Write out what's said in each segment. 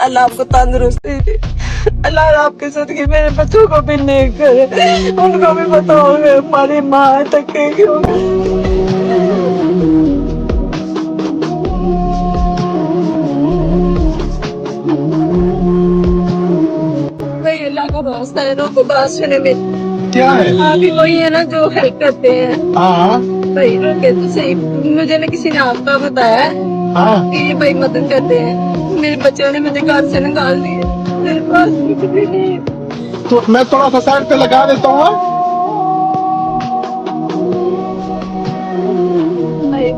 अल्लाह आपको तंदुरुस्ती दे, अल्लाह आपके सदके मेरे बच्चों को भी नेक करे, उनको भी बताओगे हमारी माँ तके क्यों। भाई अल्लाह का वास्ता है, लोगों को बात सुने में क्या है? अभी वही है ना जो हेल्प करते हैं। हाँ भाई रुके तो सही, मुझे ना किसी ने आपका बताया हाँ। कि ये भाई मदद करते हैं। मेरे बच्चों ने मुझे घर से निकाल दिया, मेरे पास कुछ भी नहीं है। तो मैं थोड़ा सा साइड पे लगा देता हूँ। भाई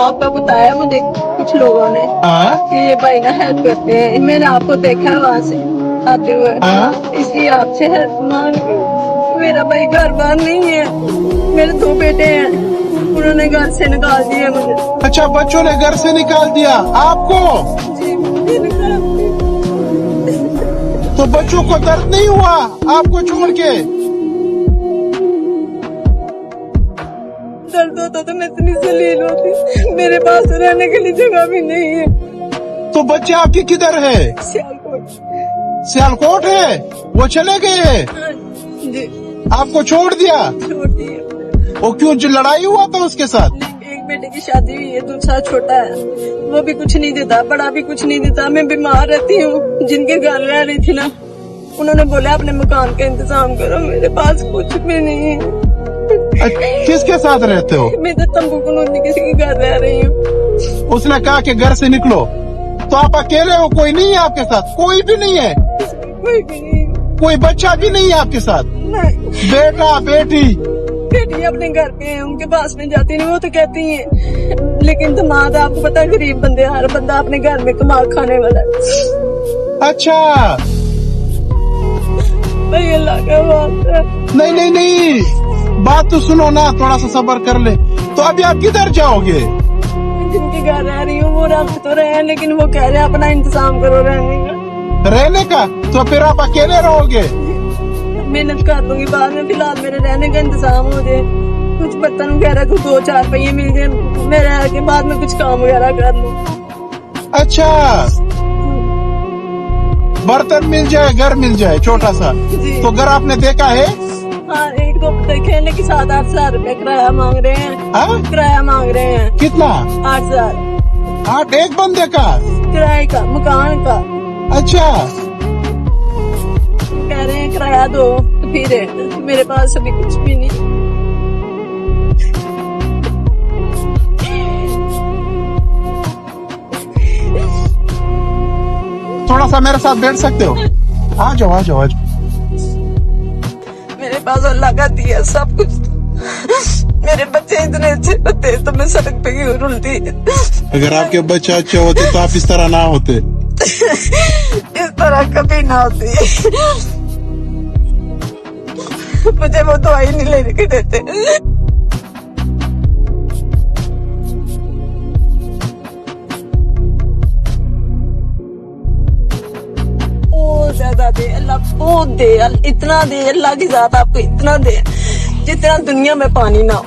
आपका बताया मुझे कुछ लोगों ने हाँ कि ये भाई ना हेल्प करते हैं। मैंने आपको देखा है वहाँ से आते हुए, इसलिए आपसे हेल्प मांग रही हूँ। मेरा भाई घर बार नहीं है, मेरे 2 बेटे हैं, उन्होंने घर से निकाल दिया मुझे। अच्छा, बच्चों ने घर से निकाल दिया आपको? जी मुझे निकाल दिया। तो बच्चों को दर्द नहीं हुआ आपको छोड़ के? दर्द होता तो मैं इतनी जलील होती, मेरे पास रहने के लिए जगह भी नहीं है। तो बच्चे आपके किधर है? सियालकोट। सियालकोट है, वो चले गए? हाँ, जी आपको छोड़ दिया? छोड़ दिया। वो क्यों, जो लड़ाई हुआ था उसके साथ? एक बेटे की शादी हुई है, दूसरा छोटा है, वो भी कुछ नहीं देता, बड़ा भी कुछ नहीं देता। मैं बीमार रहती हूँ, जिनके घर रह रही थी ना, उन्होंने बोला अपने मकान का इंतजाम करो, मेरे पास कुछ भी नहीं है। किसके साथ रहते हो? मैं तो तंबू कनूनी किसी के घर रह रही हूँ। उसने कहा कि घर से निकलो, तो आप अकेले हो? कोई नहीं है आपके साथ? कोई भी नहीं है? कोई भी नहीं, कोई बच्चा भी नहीं है आपके साथ? नहीं। बेटा बेटी? बेटी अपने घर पे है, उनके पास में जाती नहीं, वो तो कहती है, लेकिन दामाद आपको पता है गरीब बंदे, हर बंदा अपने घर में कमा खाने वाला है। अच्छा, भाई अल्लाह का वास्ता। नहीं नहीं नहीं, बात तो सुनो ना, थोड़ा सा सब्र कर ले। तो अभी आप किधर जाओगे? जिनके घर रह रही हूँ वो रख तो रहे हैं, लेकिन वो कह रहे हैं अपना इंतजाम करो रहने का। रहने का? तो फिर आप अकेले रहोगे? मेहनत कर लूंगी बाद में, फिलहाल मेरे रहने का इंतजाम हो जाए, कुछ बर्तन वगैरह को 2-4 रुपये मिल जाए, मैं रह के बाद में कुछ काम वगैरह कर लूँ। अच्छा, बर्तन मिल जाए, घर मिल जाए छोटा सा। जी। तो घर आपने देखा है? हाँ 1-2 खेलने की 7-8 हजार रुपए किराया मांग रहे हैं। हाँ? किराया मांग रहे हैं। कितना? 8 हजार 8 एक बंदे का किराए का, मकान का। अच्छा, कह रहे हैं किराया दो, तो फिर मेरे पास अभी कुछ भी नहीं। थोड़ा सा मेरे साथ बैठ सकते हो? आ जाओ आ जाओ आ जाओ। मेरे पास अल्लाह का दिया सब कुछ, मेरे बच्चे इतने अच्छे होते तो मैं सड़क पे क्यों रुलती। अगर आपके बच्चे अच्छे होते तो आप इस तरह ना होते। इस तरह कभी ना होती। मुझे वो दवाई नहीं लेने के देते। बहुत ज्यादा दे अल्लाह, बहुत दे, इतना दे अल्लाह की जात आपको, इतना दे जितना दुनिया में पानी ना हो।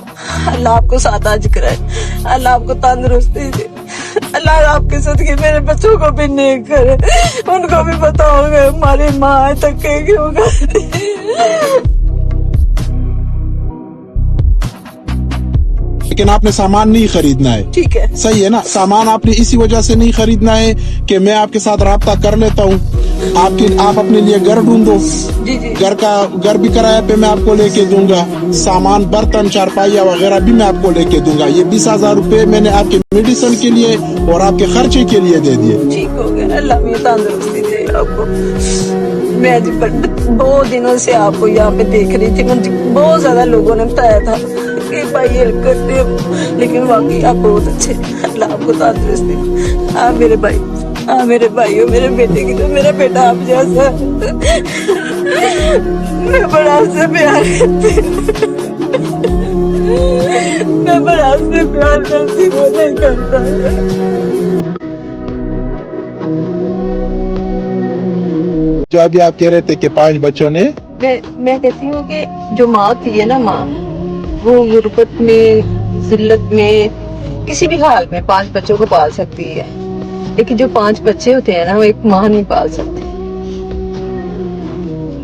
अल्लाह आपको साताज कराए, अल्लाह आपको तंदुरुस्ती दे, अल्लाह आपके सदके मेरे बच्चों को भी नेक करे, उनको भी बताओगे हमारी माँ तके क्यों करती। लेकिन आपने सामान नहीं खरीदना है, ठीक है, सही है ना? सामान आपने इसी वजह से नहीं खरीदना है कि मैं आपके साथ राब्ता कर लेता हूँ, आप अपने लिए घर ढूंढो। जी जी। घर भी किराए पे मैं आपको लेके दूंगा, सामान बर्तन चारपाइया वगैरह भी मैं आपको लेके दूंगा। ये 20,000 रुपए मैंने आपके मेडिसिन के लिए और आपके खर्चे के लिए दे दिए। ठीक हो गया, अल्लाह भी तंदुरुस्ती दे आपको। मैं आज बहुत दिनों से आपको यहाँ पे देख रही थी, मुझे बहुत ज्यादा लोगों ने बताया था कि भाई हेल्प करते हो, लेकिन वाकई आप बहुत अच्छे, अल्लाह आपको तंदुरुस्ती दे। आप मेरे भाई, आप मेरे भाई हो, मेरे बेटे की तो मेरा बेटा आप जैसा, मैं बड़ा आपसे प्यार करती हूँ, मैं बड़ा आपसे प्यार करती हूँ, नहीं करता है। जो अभी आप कह रहे थे कि 5 बच्चों ने, मैं कहती हूँ कि जो माँ होती है ना, माँ वो गुर्बत में, जिल्लत में, किसी भी हाल में 5 बच्चों को पाल सकती है, लेकिन जो 5 बच्चे होते हैं ना, वो एक माँ नहीं पाल सकती।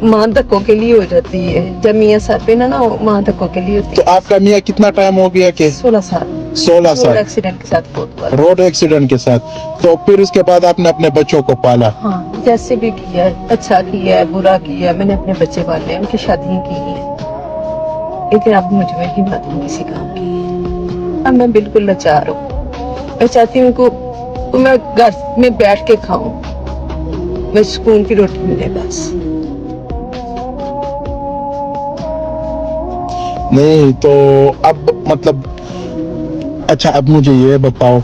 माँ धक्कों के लिए हो जाती है। जब मियाँ सर पे ना वो माँ धक्कों के लिए होती तो आपका मियाँ कितना टाइम हो गया कि है। 16 साल 16 रोड साल एक्सीडेंट के साथ बहुत हुआ। रोड एक्सीडेंट के साथ। तो फिर उसके बाद आपने अपने बच्चों को पाला? हाँ, जैसे भी किया है, अच्छा किया है, बुरा किया है, मैंने अपने बच्चे पाले हैं, उनकी शादियाँ की हैं। लेकिन अब मुझ में हिम्मत नहीं किसी काम की। अब मैं बिल्कुल लाचार हूँ। मैं चाहती हूँ को मैं घर में बैठ के खाऊं, मैं सुकून की रोटी मिले बस। नहीं तो अब मतलब अच्छा, अब मुझे ये बताओ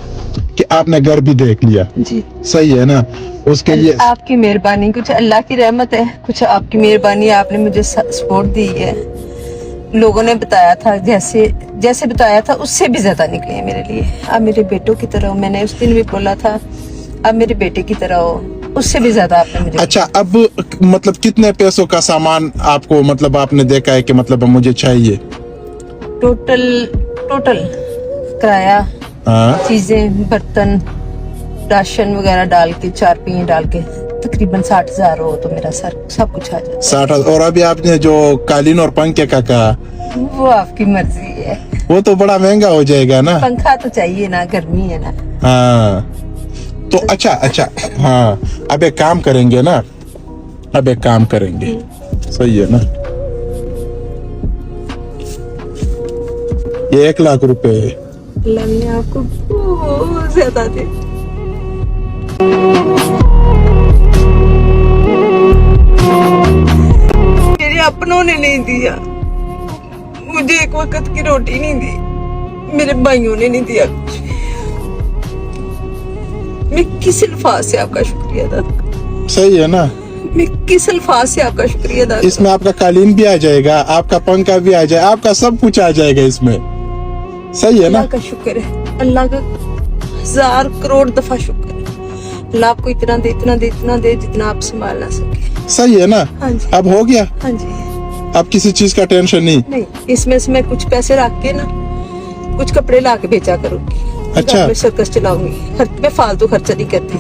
कि आपने घर भी देख लिया, जी सही है ना? उसके लिए आपकी मेहरबानी, कुछ अल्लाह की रहमत है, कुछ आपकी मेहरबानी, आपने मुझे सपोर्ट दी है। लोगों ने बताया था, जैसे बताया था उससे भी ज्यादा निकले हैं मेरे लिए। आप मेरे बेटों की तरह हो, मैंने उस दिन भी बोला था, आप मेरे बेटे की तरह हो, उससे भी ज्यादा आपने मुझे। अच्छा, अब मतलब कितने पैसों का सामान आपको मतलब आपने देखा है कि मतलब मुझे चाहिए? टोटल किराया, हाँ, चीजें, बर्तन, राशन वगैरह डाल के, 4 पहिए डाल के तकरीबन 60,000 हो तो मेरा सर सब कुछ आ जाता। 60। और अभी आपने जो कालीन और पंखे का कहा, वो आपकी मर्जी है। वो तो बड़ा महंगा हो जाएगा ना? पंखा तो चाहिए ना, गर्मी है ना। हाँ, तो अच्छा, हाँ, अब एक काम करेंगे ना, अब एक काम करेंगे, सही है ना? ये 1 लाख रुपए अल्लाह ने आपको बहुत ज्यादा दे। मेरे अपनों ने नहीं दिया, मुझे एक वक्त की रोटी नहीं दी, मेरे भाइयों ने नहीं दिया कुछ। मैं किस अल्फाज से आपका शुक्रिया अदा करूं? सही है ना? मैं किस अल्फाज से आपका शुक्रिया अदा करूं? इसमें आपका कालीन भी आ जाएगा, आपका पंखा भी आ जाएगा, आपका सब कुछ आ जाएगा इसमें, सही है ना? अल्लाह का शुक्र है, अल्लाह का 1000 करोड़ दफा शुक्र है। अल्लाह आपको इतना दे जितना आप संभाल ना सके। सही है ना? हाँ जी, अब हो गया, हाँ जी। अब किसी चीज का टेंशन नहीं। नहीं, इसमें से मैं कुछ पैसे रख के ना कुछ कपड़े ला के बेचा करूंगी। अच्छा। घर में सर्कस चलाऊंगी, मैं फालतू खर्चा नहीं करती।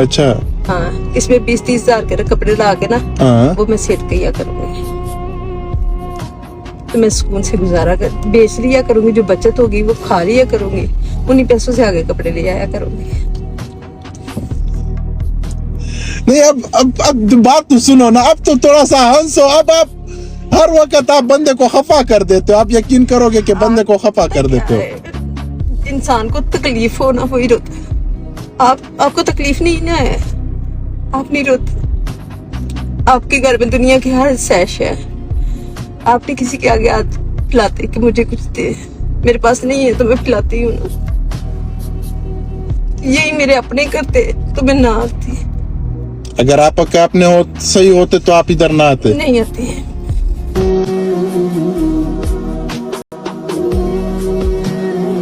अच्छा, हाँ, इसमें 20-30 हजार के कपड़े ला के ना हाँ, वो मैं सेट किया करूंगी, तो मैं सुकून से गुजारा कर बेच लिया करूंगी। जो बचत होगी वो खा लिया करूंगी, उन्हीं पैसों से आगे कपड़े ले आया करूंगी। नहीं अब बात तो सुनो ना, अब तो थोड़ा सा हंसो। अब आप हर वक्त आप बंदे को खफा कर देते हो, आप यकीन करोगे कि बंदे को खफा कर देते हो। इंसान को तकलीफ हो ना, वही रोता है। आपको तकलीफ नहीं ना है, आप नहीं रोते। आपके घर में दुनिया की हर सैश है, आपने किसी के आगे हाथ फैलाते कि मुझे कुछ दे, मेरे पास नहीं है तो मैं पिलाती हूँ ना। यही मेरे अपने करते तो मैं ना आती। अगर आप अपने सही होते तो आप इधर ना आते। नहीं आती है।